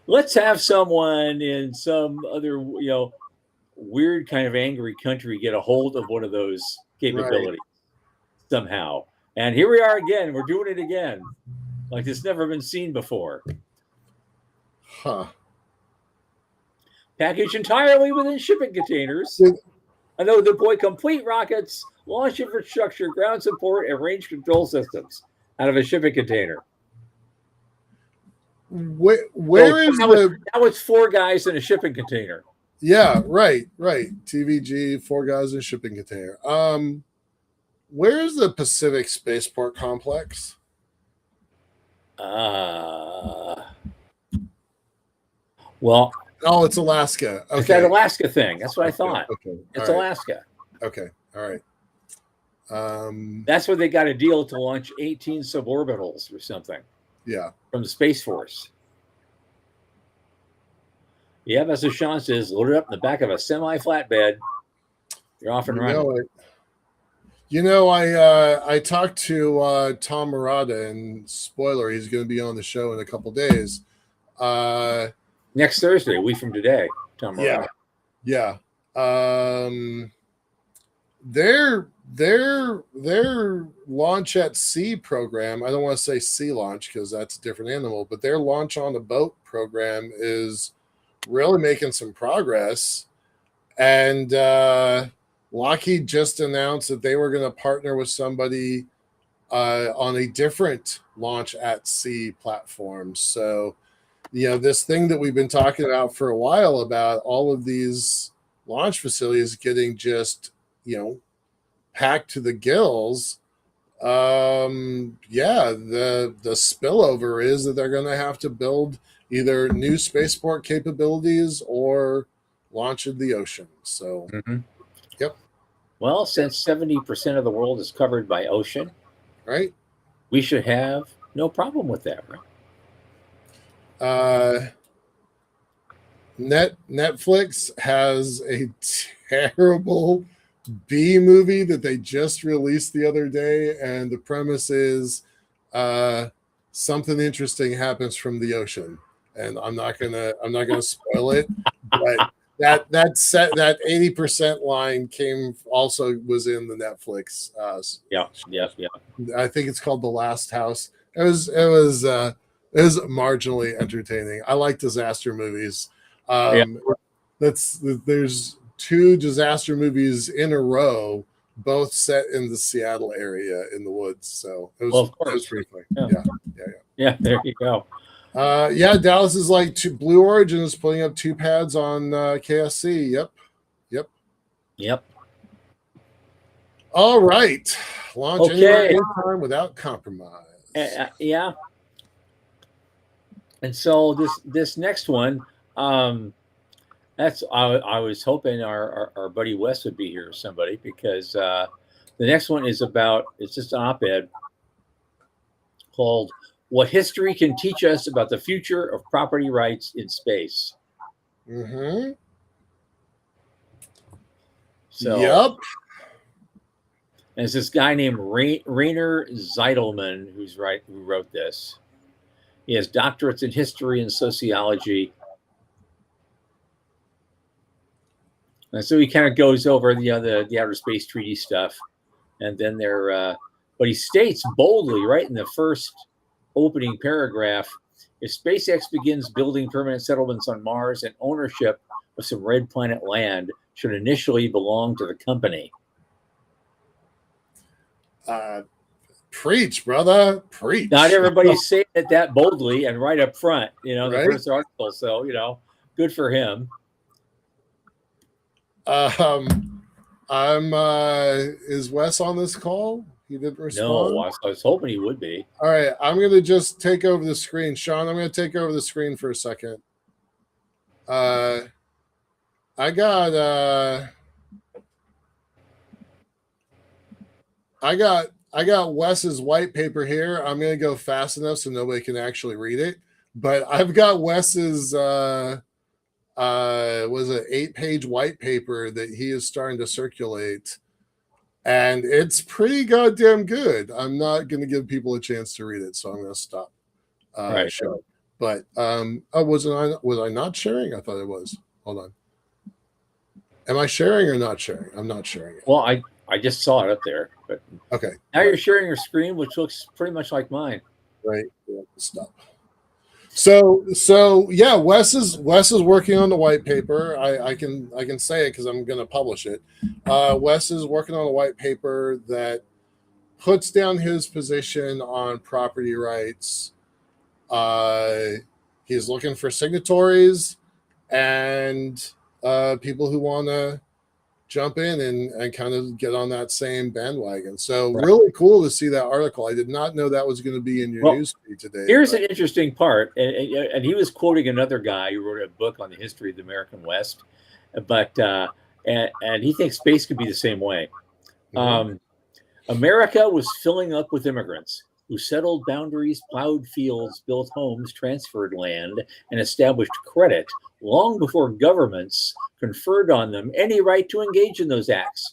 Let's have someone in some other, weird kind of angry country get a hold of one of those capabilities somehow. And here we are again. We're doing it again, like it's never been seen before. Huh. Packaged entirely within shipping containers. And they'll deploy complete rockets, launch infrastructure, ground support, and range control systems out of a shipping container. Now it's four guys in a shipping container. Yeah, right. TVG, four guys in a shipping container. where's the Pacific Spaceport Complex? Well, oh, it's Alaska. Okay. It's that Alaska thing. That's what I thought. Okay. It's Alaska. Okay. All right. That's where they got a deal to launch 18 suborbitals or something. Yeah. From the Space Force. Yeah, that's what Sean says. Load it up in the back of a semi-flatbed. You're off and running. I talked to Tom Murata, and spoiler, he's going to be on the show in a couple days. Next Thursday, a week from today, Tom Murata. Yeah. Their launch at sea program, I don't want to say sea launch because that's a different animal, but their launch on the boat program is really making some progress. And Lockheed just announced that they were going to partner with somebody on a different launch at sea platform. So, this thing that we've been talking about for a while about all of these launch facilities getting just, packed to the gills. The spillover is that they're going to have to build either new spaceport capabilities or launch in the ocean. So, Yep. Well, since 70% of the world is covered by ocean, right, we should have no problem with that, right? Netflix has a terrible B movie that they just released the other day, and the premise is something interesting happens from the ocean, and I'm not gonna spoil it, but that 80% line was in the Netflix. Yeah. I think it's called The Last House. It was marginally entertaining. I like disaster movies. There's 2 disaster movies in a row, both set in the Seattle area in the woods. So it was pretty funny. Yeah, there you go. Dallas is like Blue Origin is putting up 2 pads on KSC. Yep. All right. Launch anywhere, anytime without compromise. Yeah. And so this next one, I was hoping our buddy Wes would be here or somebody, because the next one is it's just an op-ed called "What History Can Teach Us About the Future of Property Rights in Space." So, yep. And it's this guy named Rainer Zeidelman who wrote this. He has doctorates in history and sociology. And so he kind of goes over the outer space treaty stuff, and then but he states boldly right in the first opening paragraph, if SpaceX begins building permanent settlements on Mars, and ownership of some red planet land should initially belong to the company. Preach, brother, preach. Not everybody's saying it that boldly and right up front, the first article. So, good for him. Is Wes on this call? He didn't respond. No, I was hoping he would be. All right, I'm going to just take over the screen. Sean, I'm going to take over the screen for a second. I got Wes's white paper here. I'm going to go fast enough so nobody can actually read it. But I've got Wes's was an 8-page white paper that he is starting to circulate, and it's pretty goddamn good. I'm not going to give people a chance to read it, so I'm going to stop sharing. But was I not sharing? I thought it was. Hold on. Am I sharing or not sharing? I'm not sharing it. Well, I just saw it up there, but okay. Now you're sharing your screen, which looks pretty much like mine. Right. Yeah, stop. So yeah, Wes is working on the white paper. I can say it because I'm going to publish it. Wes is working on a white paper that puts down his position on property rights. He's looking for signatories and people who want to jump in and kind of get on that same bandwagon. So really cool to see that article. I did not know that was going to be in your newsfeed today. Here's an interesting part, and he was quoting another guy who wrote a book on the history of the American West, but and he thinks space could be the same way. America was filling up with immigrants who settled boundaries, plowed fields, built homes, transferred land, and established credit long before governments conferred on them any right to engage in those acts.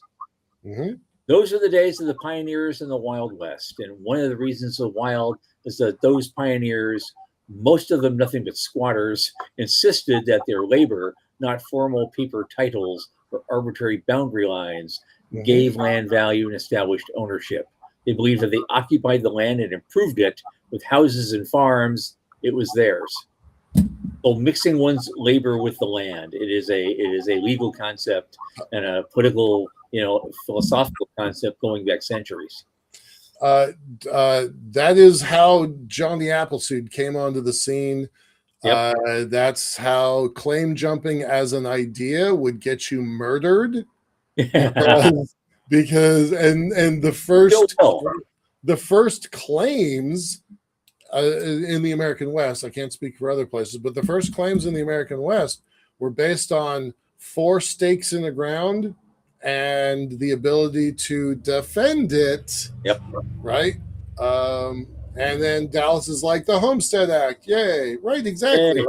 Those are the days of the pioneers in the Wild West. And one of the reasons the wild is that those pioneers, most of them nothing but squatters, insisted that their labor, not formal paper titles or arbitrary boundary lines, gave land value and established ownership. They believed that they occupied the land and improved it with houses and farms. It was theirs. So mixing one's labor with the land, it is a legal concept and a political, philosophical concept going back centuries. That is how John the Appleseed came onto the scene. That's how claim jumping as an idea would get you murdered. Because the first claims in the American West, I can't speak for other places, but the first claims in the American West were based on 4 stakes in the ground and the ability to defend it. Right. And then Dallas is like the Homestead Act. Yay. Right. Exactly.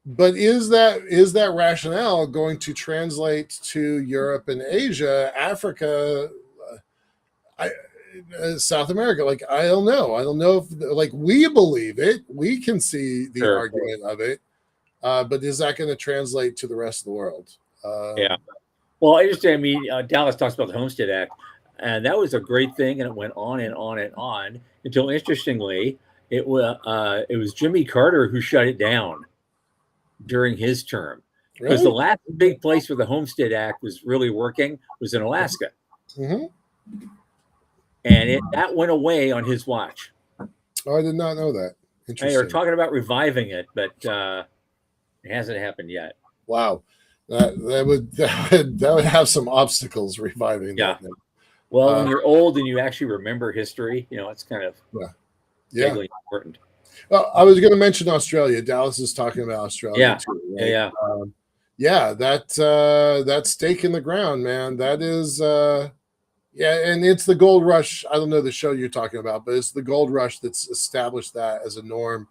But is that rationale going to translate to Europe and Asia, Africa, South America? I don't know. I don't know if we believe it. We can see the argument of it. But is that going to translate to the rest of the world? Well, I understand. I mean, Dallas talks about the Homestead Act, and that was a great thing, and it went on and on and on until, interestingly, it was Jimmy Carter who shut it down during his term, because the last big place where the Homestead Act was really working was in Alaska, and that went away on his watch. Oh, I did not know that. Interesting. They are talking about reviving it, but it hasn't happened yet. Wow, that would have some obstacles reviving. That. Well, when you're old and you actually remember history, it's kind of vaguely important. Well, I was going to mention Australia. Dallas is talking about Australia too. Right? That stake in the ground, man. That is, and it's the gold rush. I don't know the show you're talking about, but it's the gold rush that's established that as a norm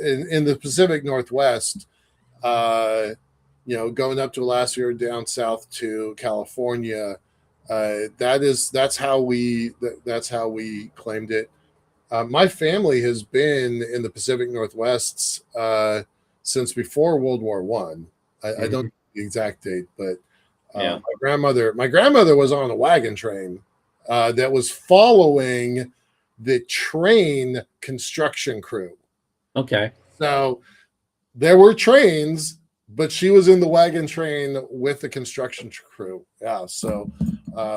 in the Pacific Northwest. Going up to Alaska, down south to California. That's how we claimed it. My family has been in the Pacific Northwest since before World War I. I don't know the exact date, but my grandmother was on a wagon train that was following the train construction crew. Okay. So there were trains, but she was in the wagon train with the construction crew. Yeah. So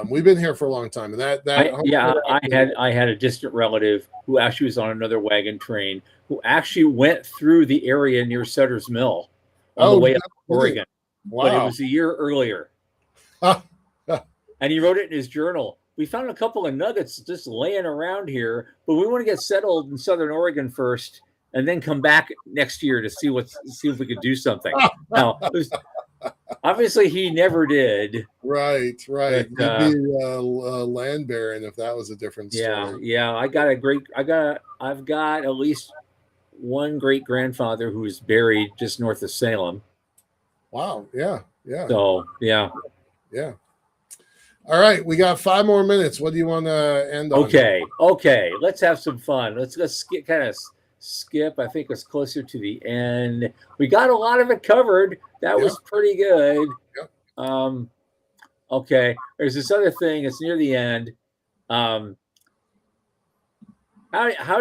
we've been here for a long time. And I had a distant relative who actually was on another wagon train who actually went through the area near Sutter's Mill on the way up to Oregon. Wow. But it was a year earlier. And he wrote it in his journal. We found a couple of nuggets just laying around here, but we want to get settled in Southern Oregon first and then come back next year to see if we could do something. Now, obviously he never did. Right. But, he'd be a land baron if that was a different story. Yeah. I've got at least one great grandfather who is buried just north of Salem. Wow. Yeah. So yeah. All right, we got 5 more minutes. What do you want to end on? Okay. Let's have some fun. Let's skip. I think it's closer to the end. We got a lot of it covered. That was pretty good. Okay. There's this other thing. It's near the end. How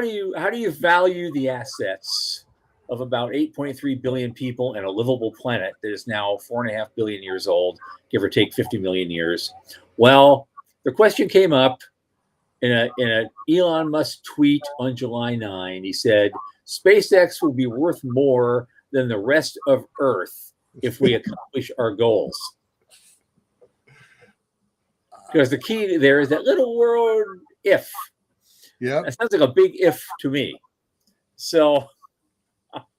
do you value the assets of about 8.3 billion people and a livable planet that is now 4.5 billion years old, give or take 50 million years? Well, the question came up in a Elon Musk tweet on July 9. He said, SpaceX will be worth more than the rest of Earth if we accomplish our goals. Because the key there is that little word if. Yeah. That sounds like a big if to me. So,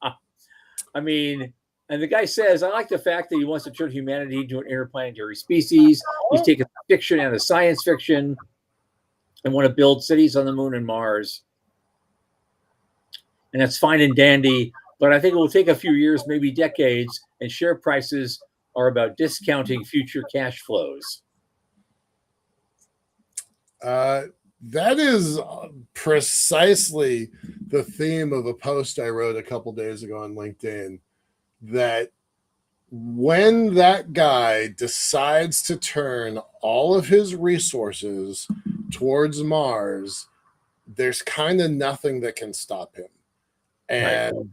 I mean, and the guy says, I like the fact that he wants to turn humanity into an interplanetary species. He's taken fiction out of science fiction and want to build cities on the moon and Mars. And that's fine and dandy, but I think it will take a few years, maybe decades, and share prices are about discounting future cash flows. That is precisely the theme of a post I wrote a couple days ago on LinkedIn, that when that guy decides to turn all of his resources towards Mars, there's kind of nothing that can stop him. And Right.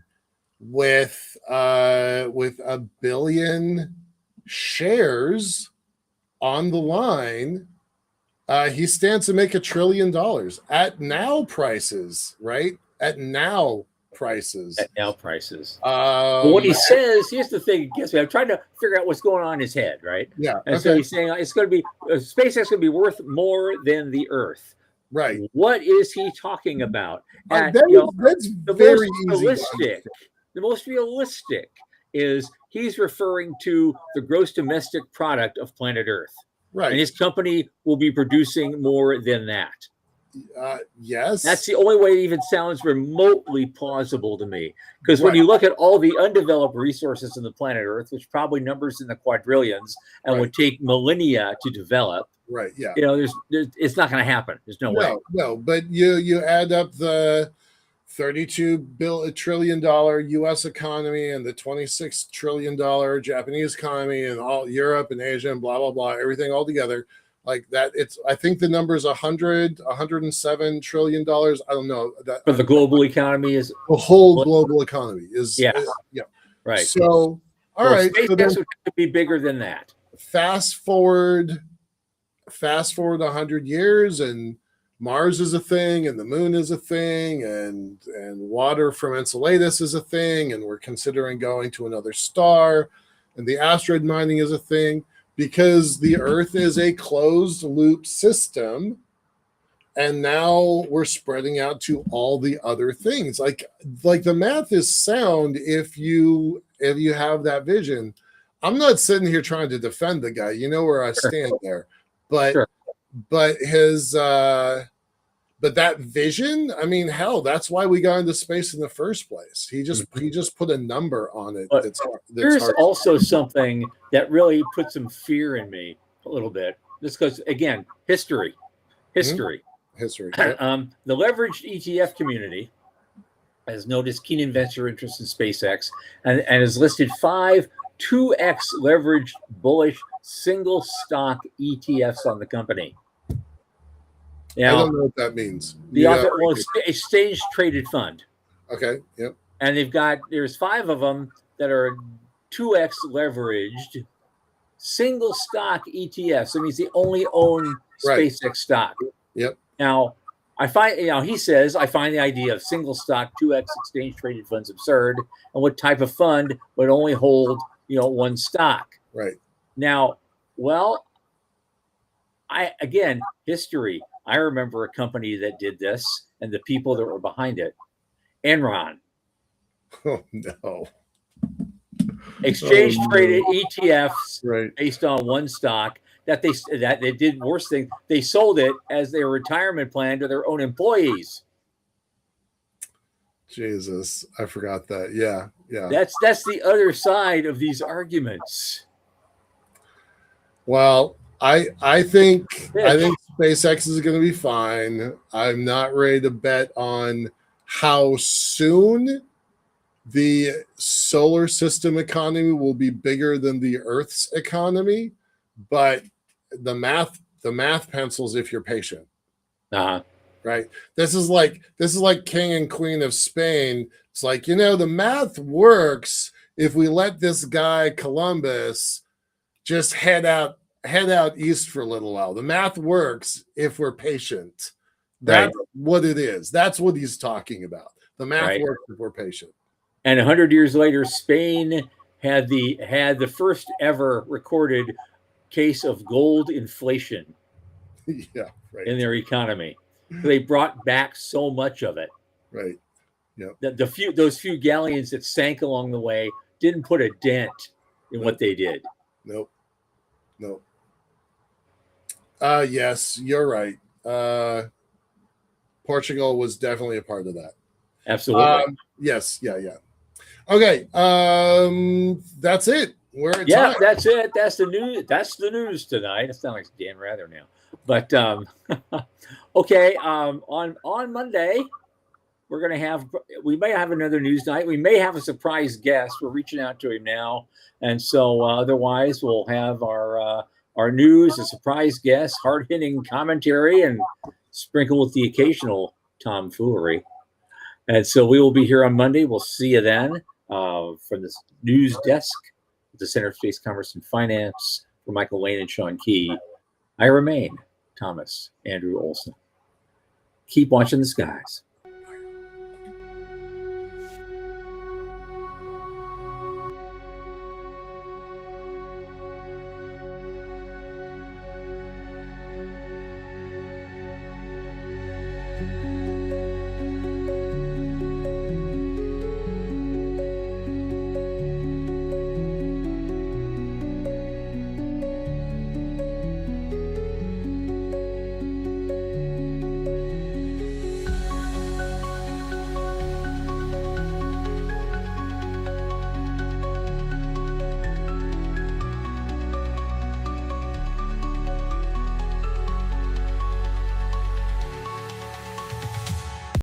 with a billion shares on the line, he stands to make $1 trillion at now prices, right? At now prices. At now prices. But what he says, here's the thing, gets me. I'm trying to figure out what's going on in his head, right? Yeah. And so he's saying it's going to be, SpaceX is going to be worth more than the Earth. Right. What is he talking about? And, that's very easy. The most realistic is he's referring to the gross domestic product of planet Earth. Right. And his company will be producing more than that. Yes. That's the only way it even sounds remotely plausible to me. Because when you look at all the undeveloped resources on the planet Earth, which probably numbers in the quadrillions and would take millennia to develop. Right. Yeah. There's it's not going to happen. There's no way. No. But you add up the $32 trillion U.S. economy and the $26 trillion Japanese economy and all Europe and Asia and blah, blah, blah, everything all together like that. I think the number is $107 trillion. I don't know. But the global economy is the whole global economy is. Yeah. Right. So, all right. SpaceX would be bigger than that. Fast forward 100 years and Mars is a thing and the moon is a thing and water from Enceladus is a thing and we're considering going to another star and the asteroid mining is a thing because the Earth is a closed loop system and now we're spreading out to all the other things. Like the math is sound if you have that vision. I'm not sitting here trying to defend the guy. You know where I stand there. But his but that vision, I mean, hell, that's why we got into space in the first place. He just put a number on it. There's also something that really put some fear in me a little bit. Just because, again, history. History. The leveraged ETF community has noticed keen investor interest in SpaceX and has listed 5 2x leveraged bullish single stock ETFs on the company. Now, I don't know what that means. Exchange traded fund. Okay. Yep. And there's 5 of them that are 2x leveraged single stock ETFs. That means they only own SpaceX stock. Yep. Now, he says, I find the idea of single stock 2x exchange traded funds absurd. And what type of fund would only hold, one stock? Right. Now, history. I remember a company that did this and the people that were behind it. Enron. Oh, no. Exchange traded ETFs based on one stock that they did worse thing. They sold it as their retirement plan to their own employees. Jesus, I forgot that. Yeah. That's the other side of these arguments. Well, I think SpaceX is going to be fine. I'm not ready to bet on how soon the solar system economy will be bigger than the Earth's economy, but the math pencils if you're patient. Right. This is like King and Queen of Spain. It's like, the math works if we let this guy Columbus just head out east for a little while. The math works if we're patient. That's what it is. That's what he's talking about. The math works if we're patient. And 100 years later, Spain had the first ever recorded case of gold inflation Yeah, right. in their economy. They brought back so much of it. Right. Yep. Those few galleons that sank along the way didn't put a dent in what they did. Nope. Yes, you're right. Portugal was definitely a part of that. Absolutely. Yes. Yeah. Okay. That's it. We're at time. That's it. That's the news. That's the news tonight. It sounds like Dan Rather now. But okay. On Monday, we may have another news night. We may have a surprise guest. We're reaching out to him now, and so otherwise we'll have our news, a surprise guest, hard-hitting commentary, and sprinkle with the occasional tomfoolery. And so we will be here on Monday. We'll see you then from the news desk at the Center for Space Commerce and Finance. For Michael Lane and Sean Key, I remain Thomas Andrew Olson. Keep watching the skies.